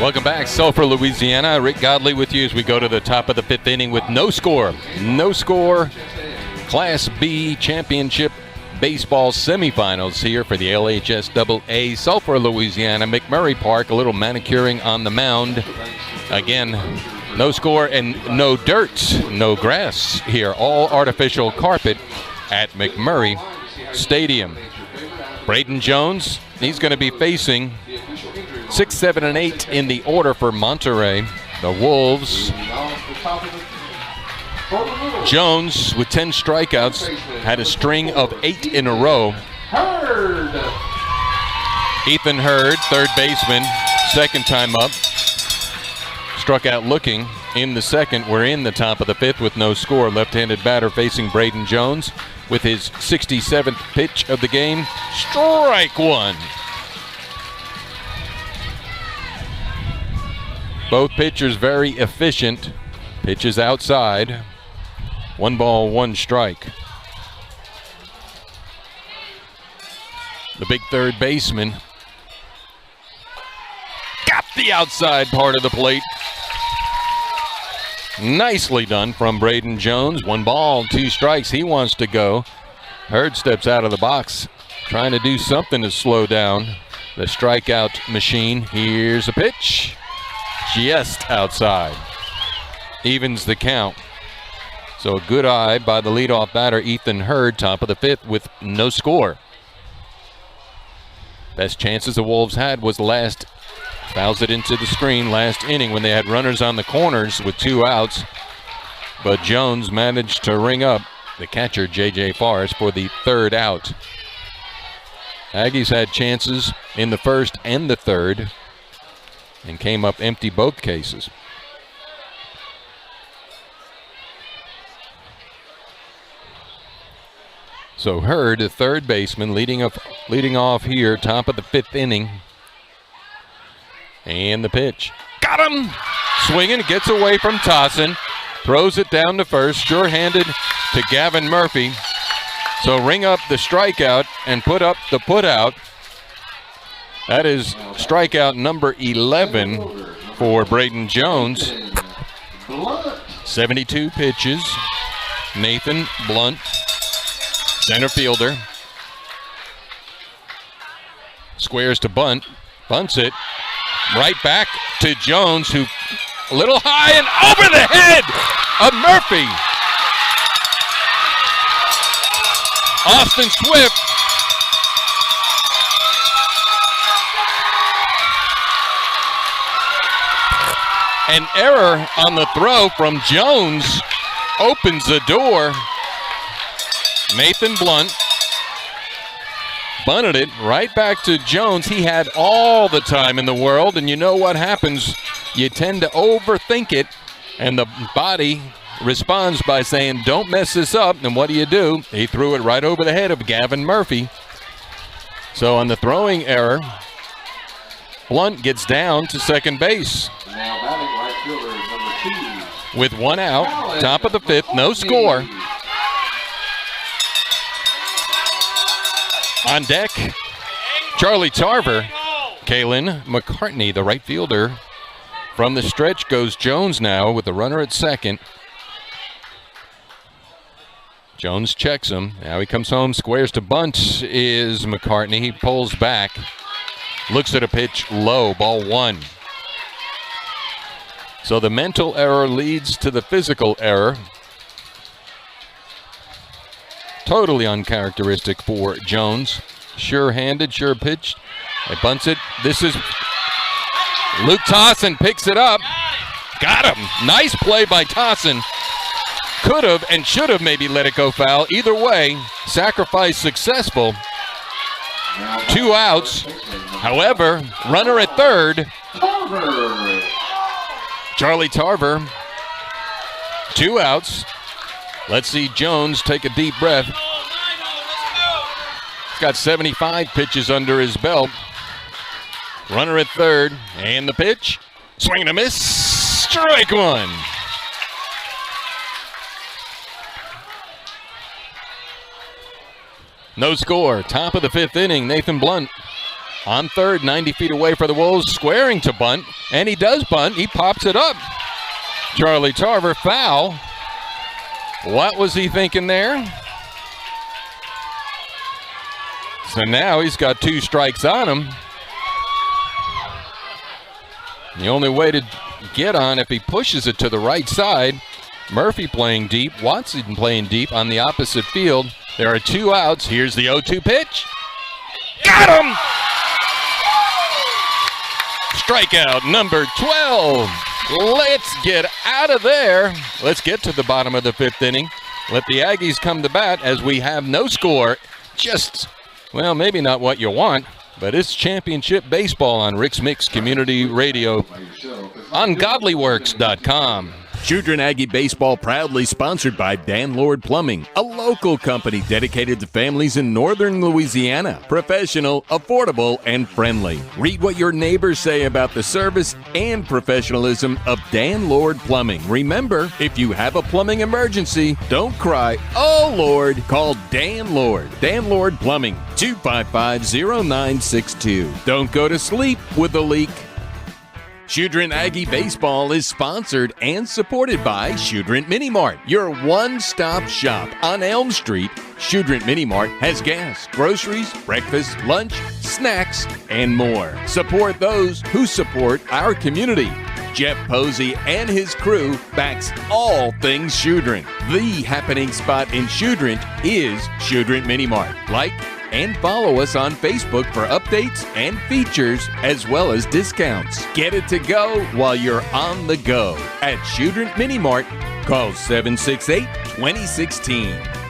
Welcome back, Sulphur, Louisiana. Rick Godley with you as we go to the top of the fifth inning with no score. No score. Class B championship baseball semifinals here for the LHSAA. Sulphur, Louisiana. McMurray Park, a little manicuring on the mound. Again, no score and no dirt, no grass here. All artificial carpet at McMurray Stadium. Braden Jones, he's going to be facing 6, 7, and 8 in the order for Monterey. The Wolves. Jones with 10 strikeouts had a string of 8 in a row. Ethan Hurd, third baseman, second time up. Struck out looking in the second. We're in the top of the fifth with no score. Left-handed batter facing Braden Jones with his 67th pitch of the game. Strike one. Both pitchers very efficient. Pitches outside. 1 ball, 1 strike. The big third baseman got the outside part of the plate. Nicely done from Braden Jones. 1 ball, 2 strikes. He wants to go. Hurd steps out of the box, trying to do something to slow down the strikeout machine. Here's a pitch. Just outside. Evens the count. So a good eye by the leadoff batter, Ethan Hurd, top of the fifth with no score. Best chances the Wolves had was last, fouls it into the screen last inning when they had runners on the corners with 2 outs. But Jones managed to ring up the catcher, J.J. Forrest, for the 3rd out. Aggies had chances in the first and the third and came up empty both cases. So Hurd, the third baseman, leading off here, top of the fifth inning. And the pitch. Got him! Swinging, gets away from Tossin. Throws it down to first, sure-handed to Gavin Murphy. So ring up the strikeout and put up the putout. That is strikeout number 11 for Braden Jones. 72 pitches. Nathan Blunt, center fielder. Squares to bunt. Bunts it. Right back to Jones, who a little high and over the head of Murphy. Austin Swift. An error on the throw from Jones opens the door. Nathan Blunt bunted it right back to Jones. He had all the time in the world, and you know what happens. You tend to overthink it, and the body responds by saying, don't mess this up. And what do? He threw it right over the head of Gavin Murphy. So on the throwing error, Blunt gets down to second base. Now batting right fielder number 2. With 1 out, top of the fifth, no score. On deck, Charlie Tarver. Kalen McCartney, the right fielder. From the stretch goes Jones now with the runner at second. Jones checks him. Now he comes home, squares to bunt is McCartney. He pulls back, looks at a pitch low, ball 1. So the mental error leads to the physical error. Totally uncharacteristic for Jones. Sure-handed, sure pitched. He bunts it. This is Luke Tossin picks it up. Got him. Nice play by Tossin. Could have and should have maybe let it go foul. Either way, sacrifice successful. 2 outs. However, runner at third. Charlie Tarver. 2 outs. Let's see Jones take a deep breath. He's got 75 pitches under his belt. Runner at third. And the pitch. Swing and a miss. Strike 1. No score. Top of the fifth inning. Nathan Blunt on third, 90 feet away for the Wolves. Squaring to bunt. And he does bunt. He pops it up. Charlie Tarver, foul. What was he thinking there? So now he's got 2 strikes on him. The only way to get on if he pushes it to the right side. Murphy playing deep, Watson playing deep on the opposite field. There are 2 outs. Here's the 0-2 pitch. Got him! Strikeout number 12. Let's get out of there. Let's get to the bottom of the 5th inning. Let the Aggies come to bat as we have no score. Just, well, maybe not what you want, but it's championship baseball on Rix-Mix Community Radio on godlyworks.com. Choudrant Aggie Baseball proudly sponsored by Dan Lord Plumbing, a local company dedicated to families in northern Louisiana. Professional, affordable, and friendly. Read what your neighbors say about the service and professionalism of Dan Lord Plumbing. Remember, if you have a plumbing emergency, don't cry, "Oh Lord." Call Dan Lord. Dan Lord Plumbing, 255-0962. Don't go to sleep with a leak. Choudrant Aggie Baseball is sponsored and supported by Choudrant Mini Mart, your one-stop shop on Elm Street. Choudrant Mini Mart has gas, groceries, breakfast, lunch, snacks, and more. Support those who support our community. Jeff Posey and his crew backs all things Choudrant. The happening spot in Choudrant is Choudrant Mini Mart. Like and follow us on Facebook for updates and features as well as discounts. Get it to go while you're on the go. At Choudrant Mini Mart, call 768-2016.